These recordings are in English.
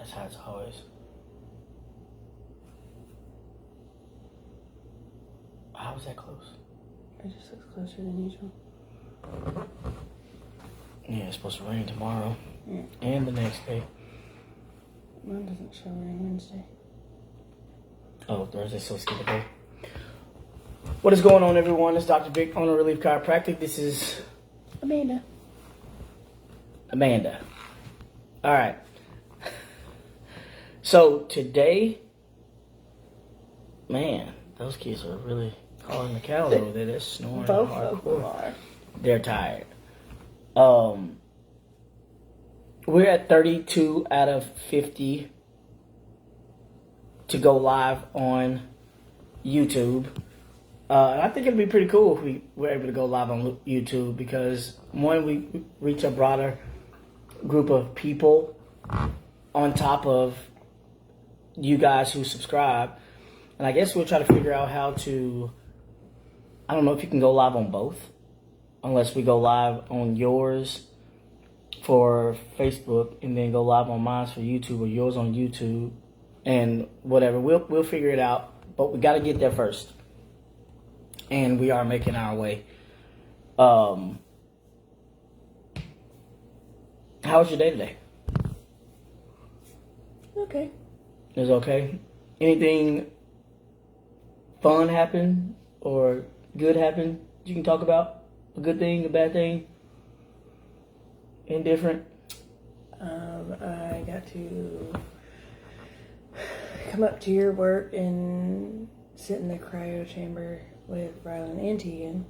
That's how it's always. How was that close? It just looks closer than usual. Yeah, it's supposed to rain tomorrow. Yeah. And the next day. Mine doesn't show rain Wednesday. Oh, Thursday, so skip a day. What is going on, everyone? It's Dr. Vic, Owner Relief Chiropractic. This is Amanda. All right. So today, man, those kids are really calling the cows over there. They're snoring Both of them hardcore. are. They're tired. We're at 32 out of 50 to go live on YouTube. And I think it'd be pretty cool if we were able to go live on YouTube because, one, we reach a broader group of people on top of you guys who subscribe. And I guess we'll try to figure out how to, I don't know if you can go live on both, unless we go live on yours for Facebook and then go live on mine for YouTube or yours on YouTube and whatever. We'll figure it out, but we got to get there first. And we are making our way. How was your day today? Okay. It was okay. Anything fun happen or good happen you can talk about? A good thing, a bad thing? Indifferent? I got to come up to your work and sit in the cryo chamber with Rylan and Tegan.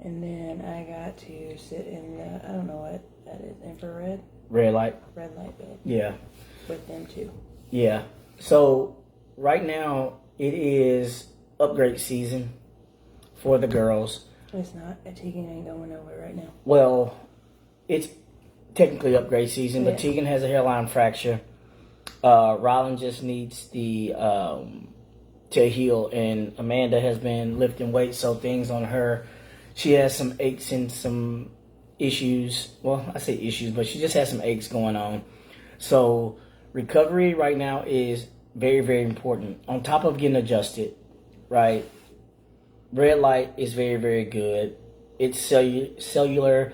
And then I got to sit in the, I don't know what that is, infrared? Red light? Red light bed. Yeah. With them too. Yeah. So right now it is upgrade season for the girls. It's not. Tegan ain't going nowhere right now. Well, it's technically upgrade season, but Yeah. Tegan has a hairline fracture. Rylan just needs the to heal, and Amanda has been lifting weights, so things on her. She has some aches and some issues. Well, I say issues, but she just has some aches going on. So recovery right now is very, very important. On top of getting adjusted, right? Red light is very, very good. It's cellular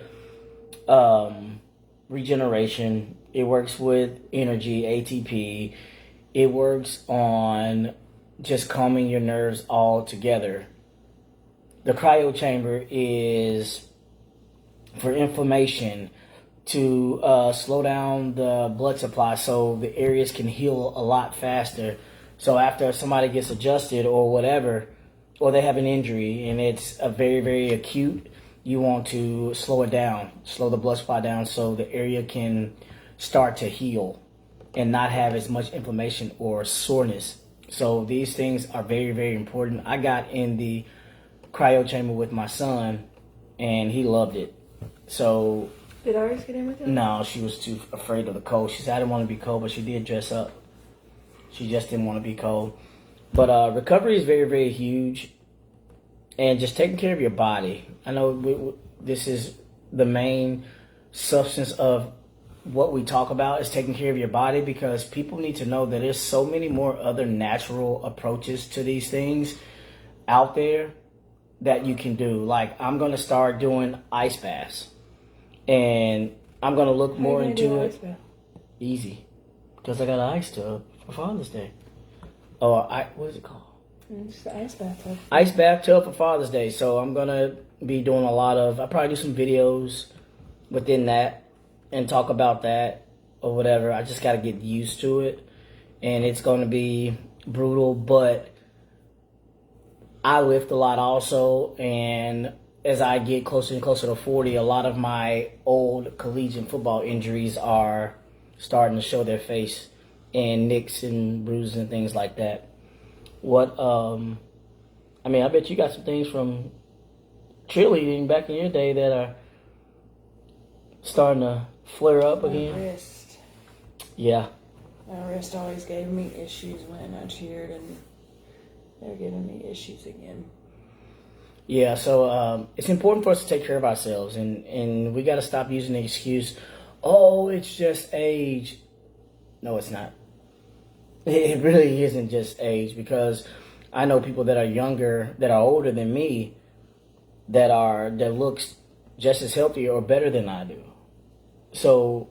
regeneration. It works with energy, ATP. It works on just calming your nerves all together. The cryo chamber is for inflammation, to slow down the blood supply so the areas can heal a lot faster. So after somebody gets adjusted or whatever, or they have an injury and it's a very, very acute, you want to slow it down, slow the blood supply down so the area can start to heal and not have as much inflammation or soreness. So these things are very, very important. I got in the cryo chamber with my son and he loved it. So Did Iris get in with him? no, she was too afraid of the cold. She said I didn't want to be cold, but she did dress up. She just didn't want to be cold. But recovery is very, very huge. And just taking care of your body. I know this is the main substance of what we talk about is taking care of your body, because people need to know that there's so many more other natural approaches to these things out there that you can do. Like, I'm going to start doing ice baths. And I'm going to look more into it. Easy. Because I got an ice tub for Father's Day. Oh, what is it called? It's the ice bathtub. Ice bathtub for Father's Day. So I'm going to be doing a lot of, I'll probably do some videos within that and talk about that or whatever. I just got to get used to it. And it's going to be brutal, but I lift a lot also. And as I get closer and closer to 40, a lot of my old collegiate football injuries are starting to show their face, and nicks and bruises and things like that. I bet you got some things from cheerleading back in your day that are starting to flare up again. My wrist. Yeah. My wrist always gave me issues when I cheered, and they're giving me issues again. Yeah, so it's important for us to take care of ourselves, and we got to stop using the excuse, oh, it's just age. No, it's not. It really isn't just age, because I know people that are younger, that are older than me, that looks just as healthy or better than I do. So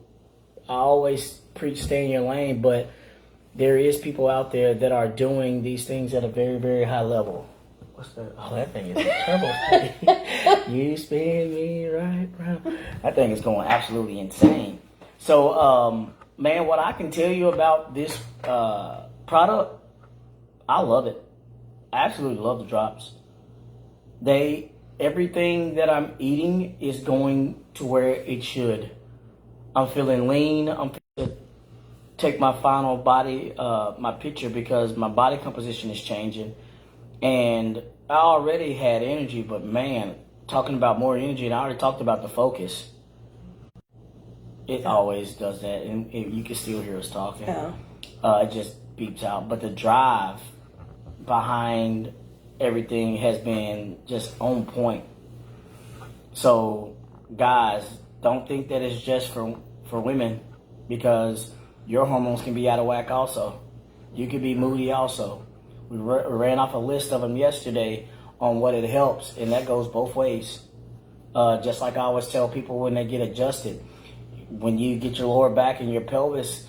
I always preach stay in your lane, but there is people out there that are doing these things at a very, very high level. What's that? Oh, that thing is a turbo. You spin me right round. That thing is going absolutely insane. So, man, what I can tell you about this product, I love it. I absolutely love the drops. Everything that I'm eating is going to where it should. I'm feeling lean. I'm feeling take my final body, my picture, because my body composition is changing. And I already had energy, but man, talking about more energy, and I already talked about the focus. It always does that, and you can still hear us talking. It just beeps out. But the drive behind everything has been just on point. So, guys, don't think that it's just for women, because your hormones can be out of whack also. You could be moody also. We ran off a list of them yesterday on what it helps, and that goes both ways. Just like I always tell people when they get adjusted, when you get your lower back and your pelvis,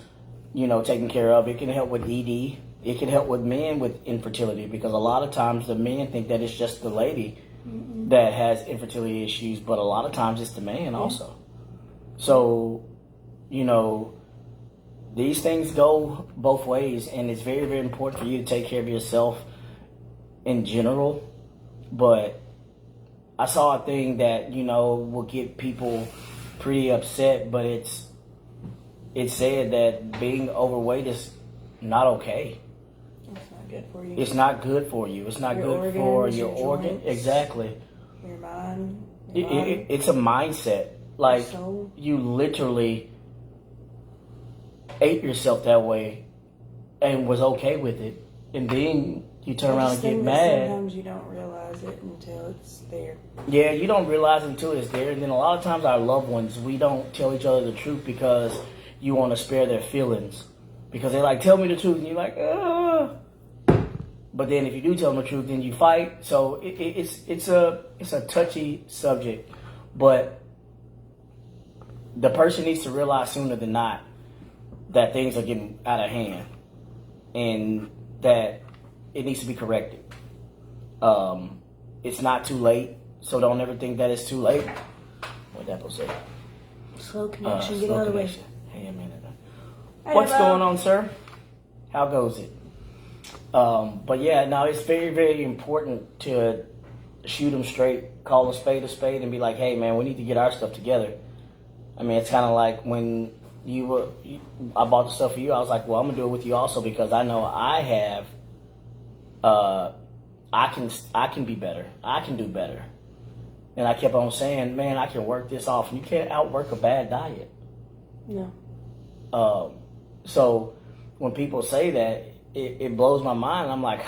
taken care of, it can help with ED. It can help with men with infertility, because a lot of times the men think that it's just the lady that has infertility issues, but a lot of times it's the man also. So, these things go both ways, and it's very, very important for you to take care of yourself in general. But I saw a thing that, will get people pretty upset, but it said that being overweight is not okay. It's not good for you. It's not good for you. It's not good for your organ. Exactly. Your mind. It's a mindset. Like, you literally ate yourself that way and was okay with it, and then you turn around and get mad. Sometimes you don't realize it until it's there. Yeah, you don't realize it until it's there. And then a lot of times our loved ones, we don't tell each other the truth because you want to spare their feelings. Because they're like, tell me the truth. And you're like, ah. But then if you do tell them the truth, then you fight. So it's a touchy subject. But the person needs to realize sooner than not that things are getting out of hand, and that it needs to be corrected. It's not too late, so don't ever think that it's too late. What that say? Slow connection, get out of the way. Hey, a minute. What's going on, sir? How goes it? But yeah, no, it's very, very important to shoot them straight, call a spade, and be like, hey, man, we need to get our stuff together. I mean, it's kind of like when I bought the stuff for you, I was like, well, I'm going to do it with you also, because I know I have, I can be better. I can do better. And I kept on saying, man, I can work this off. And you can't outwork a bad diet. No. So when people say that, it blows my mind. I'm like,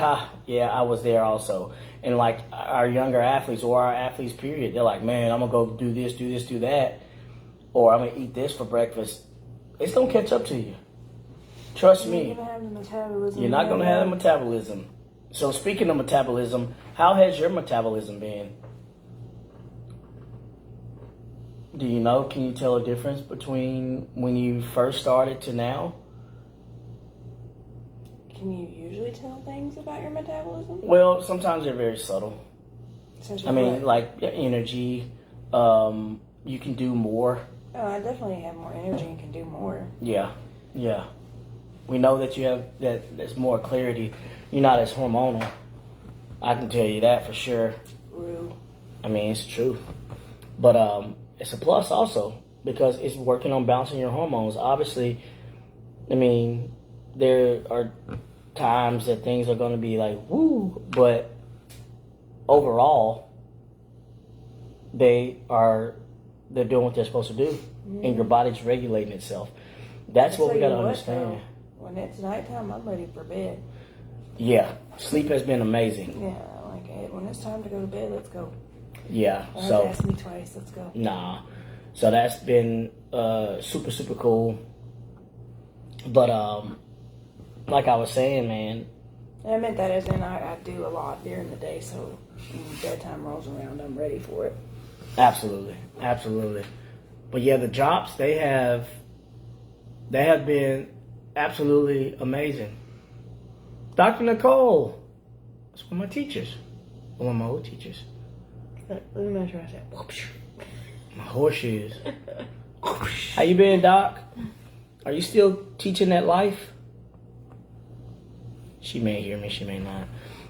yeah, I was there also. And like our younger athletes, or our athletes period, they're like, man, I'm going to go do this, do that. Or I'm going to eat this for breakfast. It's going to catch up to you. Trust me. You're not going to have the metabolism. You're not going to have the metabolism. So speaking of metabolism, how has your metabolism been? Do you know? Can you tell a difference between when you first started to now? Can you usually tell things about your metabolism? Well, sometimes they're very subtle. Such I mean, like energy. You can do more. Oh, I definitely have more energy and can do more. Yeah. We know that you have that. There's more clarity. You're not as hormonal. I can tell you that for sure. True. I mean, it's true. But it's a plus also, because it's working on balancing your hormones. Obviously, I mean, there are times that things are going to be like, woo, but overall, they're doing what they're supposed to do, and your body's regulating itself. That's what we got to understand. When it's nighttime, I'm ready for bed. Yeah, sleep has been amazing. Yeah, like when it's time to go to bed, let's go. Yeah, Don't so ask me twice. Let's go. Nah, so that's been super, super cool. But like I was saying, man. I meant that as in I do a lot during the day, so when bedtime rolls around, I'm ready for it. Absolutely, absolutely. But yeah, the drops they have been absolutely amazing. Dr. Nicole, that's one of my teachers, one of my old teachers. Let me make sure I said. My horseshoes. How you been, Doc? Are you still teaching that life? She may hear me, she may not.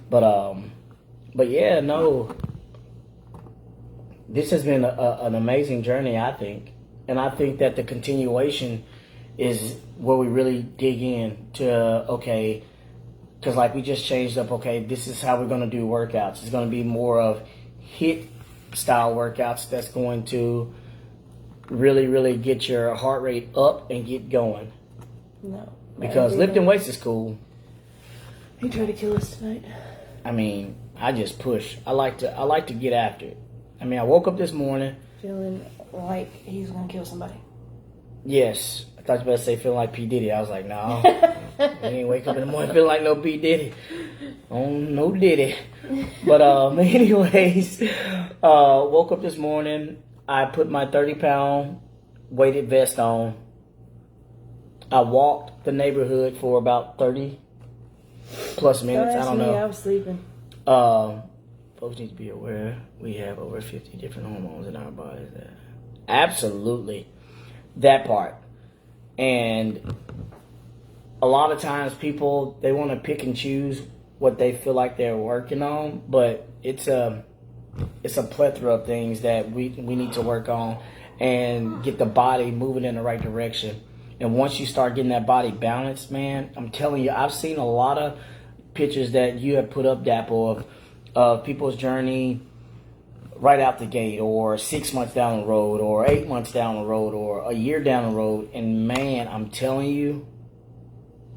But yeah, no. This has been an amazing journey, I think. And I think that the continuation is where we really dig in to, okay, because like we just changed up, okay, this is how we're going to do workouts. It's going to be more of HIIT style workouts that's going to really, really get your heart rate up and get going. No. Because lifting weights is cool. He tried to kill us tonight. I mean, I just push. I like to get after it. I mean, I woke up this morning feeling like he's gonna kill somebody. Yes. I thought you were about to say feeling like P. Diddy. I was like, no. I ain't wake up in the morning feeling like no P. Diddy. Oh, no Diddy. But anyways, woke up this morning. I put my 30-pound weighted vest on. I walked the neighborhood for about 30 plus minutes. I don't know. I was sleeping. Folks need to be aware we have over 50 different hormones in our bodies. Absolutely. That part. And a lot of times people, they want to pick and choose what they feel like they're working on, but it's a plethora of things that we need to work on and get the body moving in the right direction. And once you start getting that body balanced, man, I'm telling you, I've seen a lot of pictures that you have put up, Dapo, of people's journey right out the gate, or 6 months down the road, or 8 months down the road, or a year down the road. And man, I'm telling you,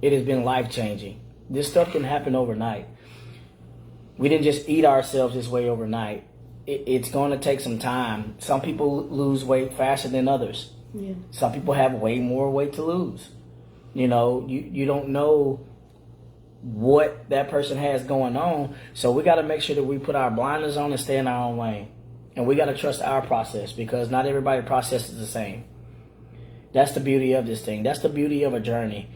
it has been life-changing. This stuff didn't happen overnight. We didn't just eat ourselves this way overnight. It's going to take some time. Some people lose weight faster than others. Yeah. Some people have way more weight to lose. You know, you don't know what that person has going on. So we got to make sure that we put our blinders on and stay in our own lane. And we got to trust our process, because not everybody's process is the same. That's the beauty of this thing. That's the beauty of a journey.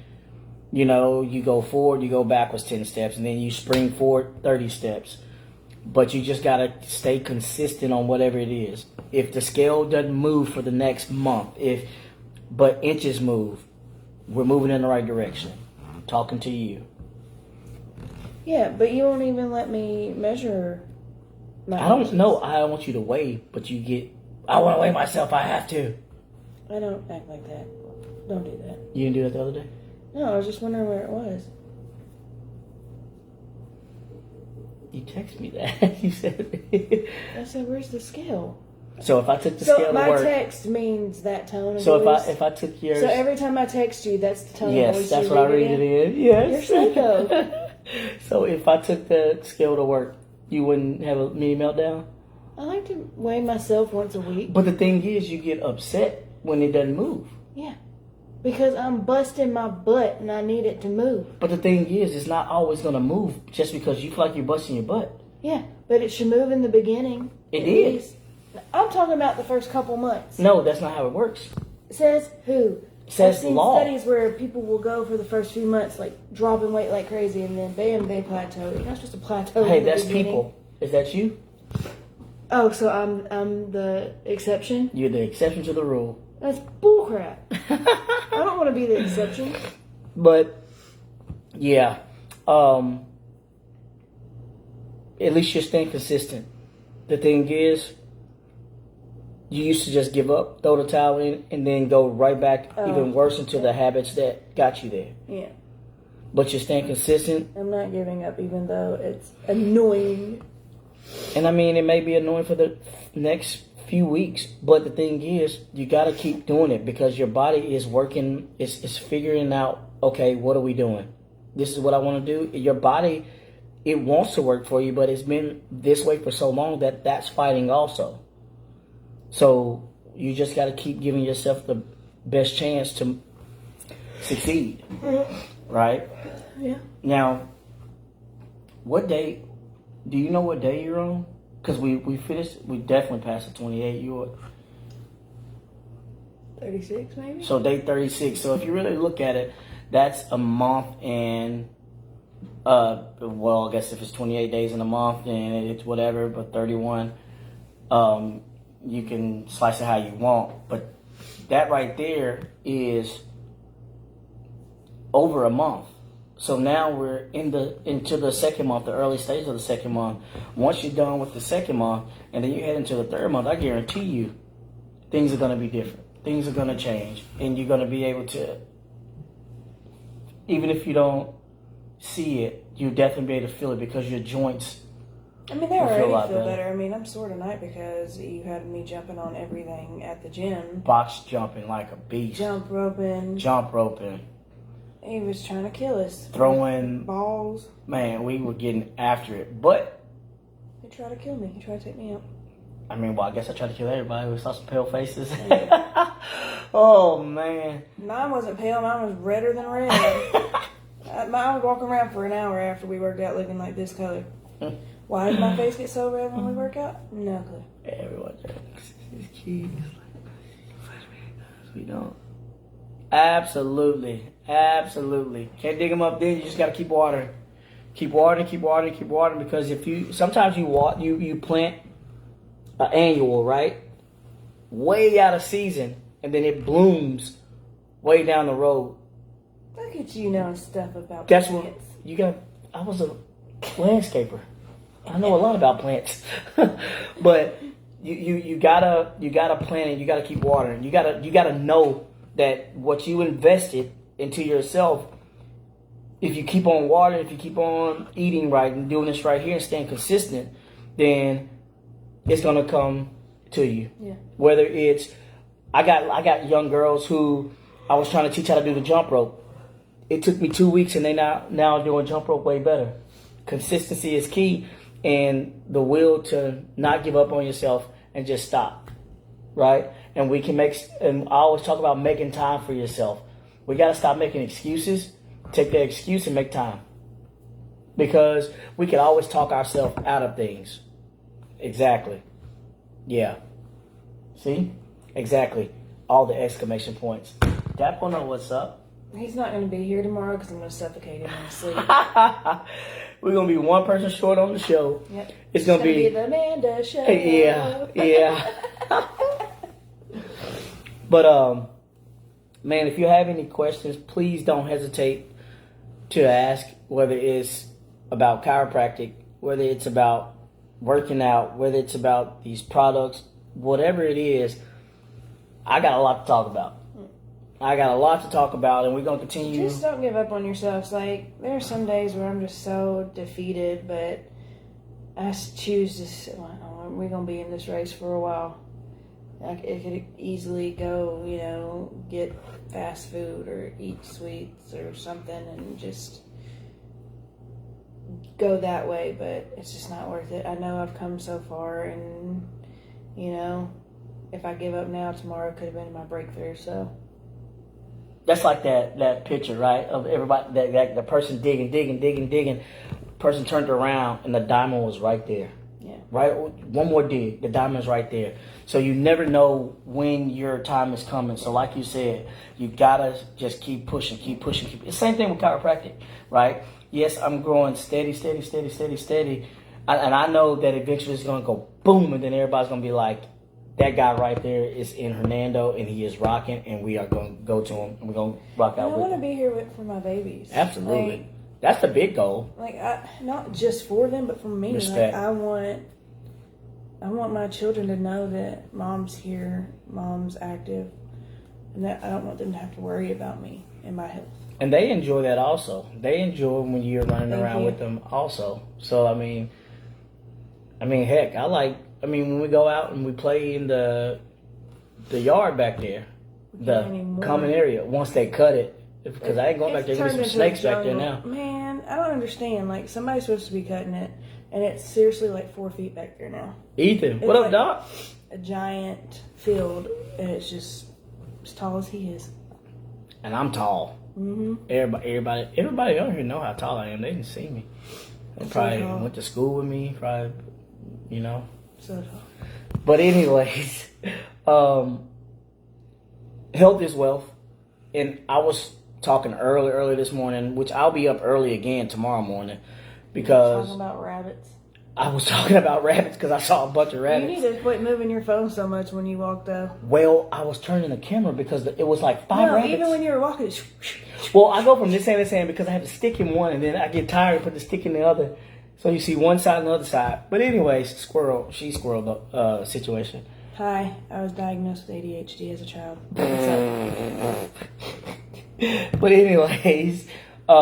You know, you go forward, you go backwards 10 steps, and then you spring forward 30 steps. But you just got to stay consistent on whatever it is. If the scale doesn't move for the next month, but inches move, we're moving in the right direction. I'm talking to you. Yeah, but you won't even let me measure my I don't inches. know. I don't want you to weigh, but I want to weigh myself. I have to. I don't act like that. Don't do that. You didn't do that the other day? No, I was just wondering where it was. You text me that. You said I said, "Where's the scale?" So if I took the scale So to my work. text means that tone of So voice. if I took yours. So every time I text you, that's the tone of Yes, voice. that's you what I read it in. Yes. You're psycho. So if I took the scale to work, you wouldn't have a mini meltdown? I like to weigh myself once a week. But the thing is, you get upset when it doesn't move. Yeah. Because I'm busting my butt and I need it to move. But the thing is, it's not always going to move just because you feel like you're busting your butt. Yeah, but it should move in the beginning. It at did. least. I'm talking about the first couple months. No, that's not how it works. Says who? Says I've seen law. studies where people will go for the first few months, like dropping weight like crazy, and then bam, they plateau. You're not supposed to plateau. Hey, in the that's beginning. people. Is that you? Oh, so I'm the exception? You're the exception to the rule. That's bullcrap. I don't want to be the exception. But yeah, at least you're staying consistent. The thing is, you used to just give up, throw the towel in, and then go right back even worse into the habits that got you there. Yeah. But you're staying consistent. I'm not giving up, even though it's annoying. And I mean, it may be annoying for the next few weeks, but the thing is, you got to keep doing it, because your body is working, it's figuring out, okay, what are we doing? This is what I want to do. Your body, it wants to work for you, but it's been this way for so long that that's fighting also. So you just got to keep giving yourself the best chance to succeed, right? Yeah. Now, what day? Do you know what day you're on? Because we finished. We definitely passed the 28. You were 36 maybe? so day 36. So if you really look at it, that's a month and well, I guess if it's 28 days in a month, then it's whatever. But 31, you can slice it how you want. But that right there is over a month. So now we're into the second month, the early stage of the second month. Once you're done with the second month, and then you head into the third month, I guarantee you, things are going to be different. Things are going to change, and you're going to be able to, even if you don't see it, you definitely be able to feel it because your joints. I mean, they will feel a already lot feel better. better. I mean, I'm sore tonight because you had me jumping on everything at the gym. Box jumping like a beast. Jump roping. Jump roping. He was trying to kill us. Throwing. Balls. Man, we were getting after it. But, He tried to kill me. He tried to take me out. I mean, well, I guess I tried to kill everybody. We saw some pale faces. Oh, man. Mine wasn't pale. Mine was redder than red. I was walking around for an hour after we worked out looking like this color. Why did my face get so red when we work out? No clue. Everyone is cute. We don't. Absolutely. Absolutely. Can't dig them up then. You just got to keep watering. Keep watering, keep watering, keep watering. Because if you, sometimes you plant an annual, right? Way out of season. And then it blooms way down the road. Look at you knowing stuff about That's plants. what you got. I was a landscaper. I know a lot about plants, but you gotta plant it. You gotta keep watering. You gotta know that what you invested into yourself. If you keep on watering, if you keep on eating right and doing this right here and staying consistent, then it's gonna come to you. Yeah. Whether it's I got young girls who I was trying to teach how to do the jump rope. It took me 2 weeks, and they now doing jump rope way better. Consistency is key, and the will to not give up on yourself and just stop, right? And we can and I always talk about making time for yourself. We got to stop making excuses. Take that excuse and make time, because we can always talk ourselves out of things. Exactly. Yeah. See? Exactly. All the exclamation points. Dap will know what's up. He's not going to be here tomorrow because I'm going to suffocate him in his sleep. We're going to be one person short on the show. Yep. It's going to be the Amanda Show. Yeah. But, man, if you have any questions, please don't hesitate to ask, whether it's about chiropractic, whether it's about working out, whether it's about these products, whatever it is. I got a lot to talk about. And we're going to continue. Just don't give up on yourselves. Like, there are some days where I'm just so defeated, but I choose to say, well, we're going to be in this race for a while. Like, it could easily go, get fast food or eat sweets or something and just go that way, but it's just not worth it. I know I've come so far, and, if I give up now, tomorrow could have been my breakthrough, so. That's like that picture, right? Of everybody, that the person digging. Person turned around and the diamond was right there. Yeah. Right? One more dig, the diamond's right there. So you never know when your time is coming. So like you said, you gotta just keep pushing. It's the same thing with chiropractic, right? Yes, I'm growing steady. And I know that eventually it's gonna go boom, and then everybody's gonna be like, that guy right there is in Hernando, and he is rocking, and we are going to go to him, and we're going to rock out I with want to him. be here for my babies. Absolutely. That's the big goal. Not just for them, but for me. Respect. I want my children to know that mom's here, mom's active, and that I don't want them to have to worry about me and my health. And they enjoy that also. They enjoy when you're running Thank around you. with them also. So, I mean, heck, when we go out and we play in the yard back there, the anymore. common area, once they cut it, because I ain't going back there. It's There's some turned into snakes a back there jungle. now. Man, I don't understand. Like, somebody's supposed to be cutting it, and it's seriously like 4 feet back there now. Ethan, what up, Doc? A giant field, and it's just as tall as he is. and I'm tall. Mm-hmm. Everybody out here know how tall I am. They didn't see me. They probably went to school with me. Probably, you know. So tall. But anyways, health is wealth, and I was talking early this morning, which I'll be up early again tomorrow morning, because Talking about rabbits. I was talking about rabbits because I saw a bunch of rabbits. You need to quit moving your phone so much when you walk, though. Well, I was turning the camera because it was like five rabbits. Even when you were walking. Well, I go from this hand to this hand because I have to stick in one, and then I get tired and put the stick in the other. So you see one side and the other side. But anyways, squirrel situation. Hi, I was diagnosed with ADHD as a child. But anyways, I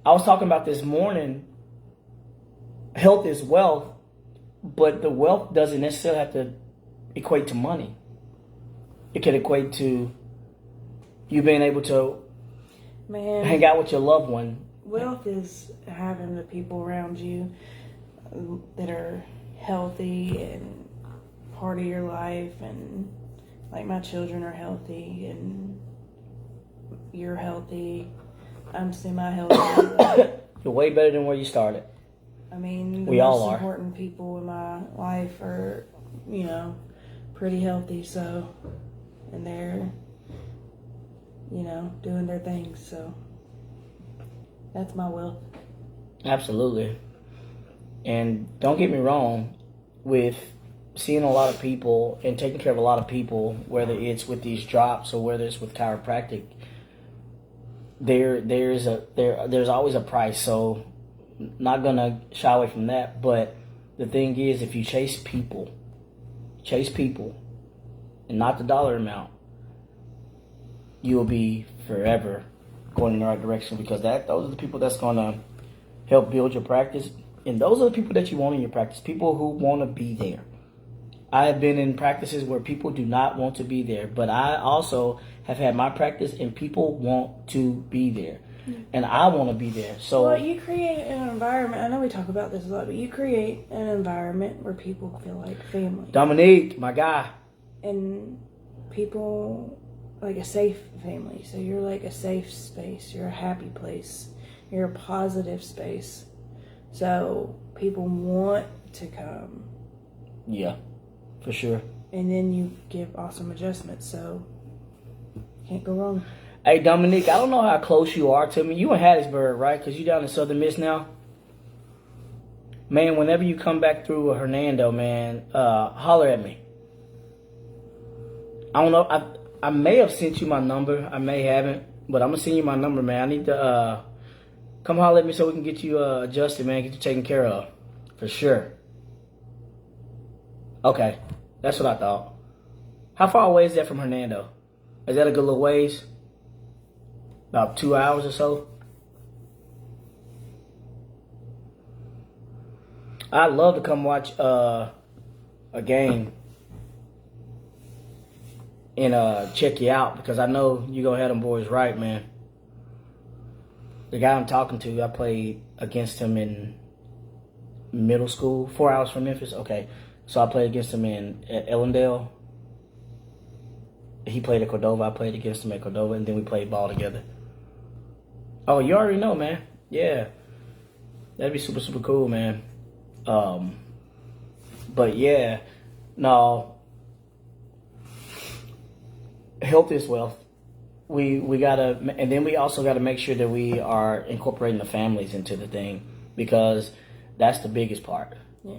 was talking about this morning. Health is wealth, but the wealth doesn't necessarily have to equate to money. It can equate to you being able to hang out with your loved one. Wealth is having the people around you that are healthy and part of your life, and like my children are healthy and you're healthy. I'm semi-healthy. You're way better than where you started. I mean, the we all most are. important people in my life are, pretty healthy, so, and they're, doing their things, so that's my wealth. Absolutely. And don't get me wrong, with seeing a lot of people and taking care of a lot of people, whether it's with these drops or whether it's with chiropractic, there's always a price. So not gonna shy away from that. But the thing is, if you chase people and not the dollar amount, you will be forever going in the right direction, because those are the people that's gonna help build your practice, and those are the people that you want in your practice. People who want to be there. I have been in practices where people do not want to be there, but I also have had my practice and people want to be there, and I want to be there. So, well, you create an environment. I know we talk about this a lot, but you create an environment where people feel like family. Dominique, my guy, and people like a safe family. So you're like a safe space. You're a happy place. You're a positive space. So people want to come. Yeah, for sure. And then you give awesome adjustments. So can't go wrong. Hey, Dominique, I don't know how close you are to me. You in Hattiesburg, right? Because you down in Southern Miss now. Man, whenever you come back through Hernando, man, holler at me. I don't know. I may have sent you my number. I may haven't. But I'm going to send you my number, man. I need to come holler at me so we can get you adjusted, man. Get you taken care of. For sure. Okay. That's what I thought. How far away is that from Hernando? Is that a good little ways? About 2 hours or so? I'd love to come watch a game and check you out, because I know you gonna have them boys right, man. The guy I'm talking to, I played against him in middle school, 4 hours from Memphis. Okay, so I played against him at Ellendale. He played at Cordova. I played against him at Cordova, and then we played ball together. Oh, you already know, man. Yeah, that'd be super, super cool, man. But yeah, no. Health is wealth. We gotta, and then we also gotta make sure that we are incorporating the families into the thing, because that's the biggest part. Yeah,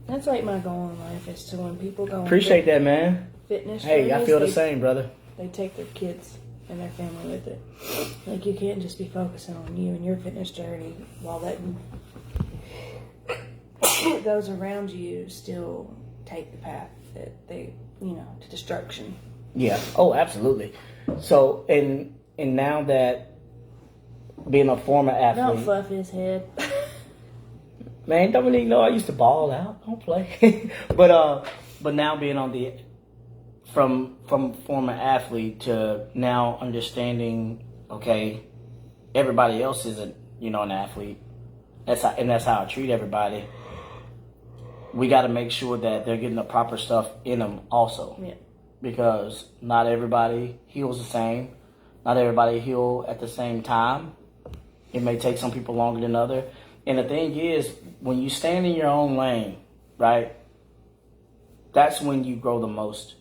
that's like my goal in life, is to, when people go Appreciate that, man. Fitness. Hey, I feel the they, same, brother. They take their kids and their family with it. Like, you can't just be focusing on you and your fitness journey while letting those around you still take the path that they, to destruction. Yeah. Oh, absolutely. So, and now that being a former athlete, Don't fluff his head. man, Dominique, no, I used to ball out. Don't play. But now being on the from former athlete to now understanding, okay, everybody else is an athlete. That's how I treat everybody. We got to make sure that they're getting the proper stuff in them also. Yeah. Because not everybody heals the same. Not everybody heal at the same time. It may take some people longer than other. And the thing is, when you stand in your own lane, right, that's when you grow the most.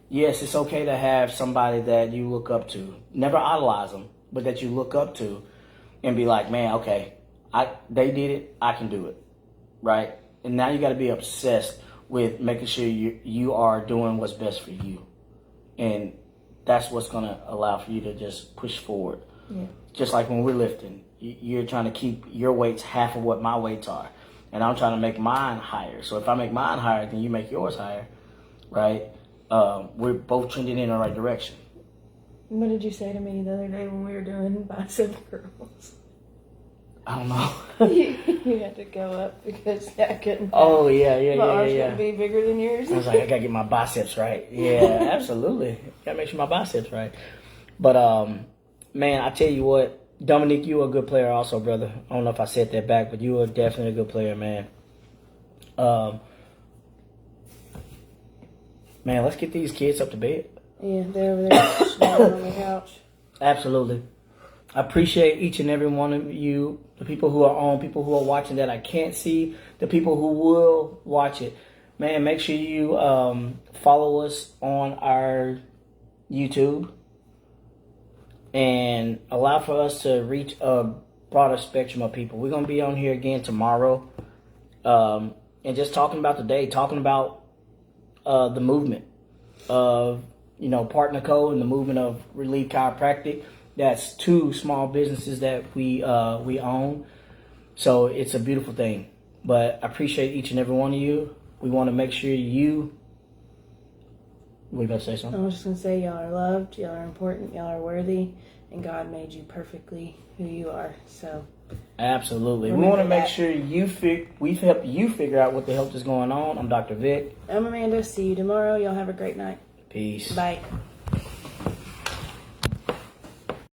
Yes, it's okay to have somebody that you look up to. Never idolize them, but that you look up to and be like, man, okay, they did it, I can do it, right? And now you got to be obsessed with making sure you are doing what's best for you. And that's what's going to allow for you to just push forward. Yeah. Just like when we're lifting, you're trying to keep your weights half of what my weights are. And I'm trying to make mine higher. So if I make mine higher, then you make yours higher, right? We're both trending in the right direction. What did you say to me the other day when we were doing bicep curls? I don't know. You had to go up because I couldn't. Oh, yeah. My arms gotta be bigger than yours. I was like, I gotta get my biceps right. Yeah, absolutely. Gotta make sure my biceps right. But, man, I tell you what, Dominique, you are a good player also, brother. I don't know if I said that back, but you are definitely a good player, man. Man, let's get these kids up to bed. Yeah, they're over there snoring on the couch. Absolutely. I appreciate each and every one of you, the people who are on, people who are watching that I can't see, the people who will watch it. Man, make sure you follow us on our YouTube and allow for us to reach a broader spectrum of people. We're going to be on here again tomorrow and just talking about the day, talking about the movement of, Partner Co. and the movement of Relief Chiropractic. That's 2 small businesses that we own. So it's a beautiful thing. But I appreciate each and every one of you. We want to make sure you... Were you about to say something? I was just going to say, y'all are loved, y'all are important, y'all are worthy, and God made you perfectly who you are. So absolutely. We want to make sure we've helped you figure out what the hell is going on. I'm Dr. Vic. I'm Amanda. See you tomorrow. Y'all have a great night. Peace. Bye.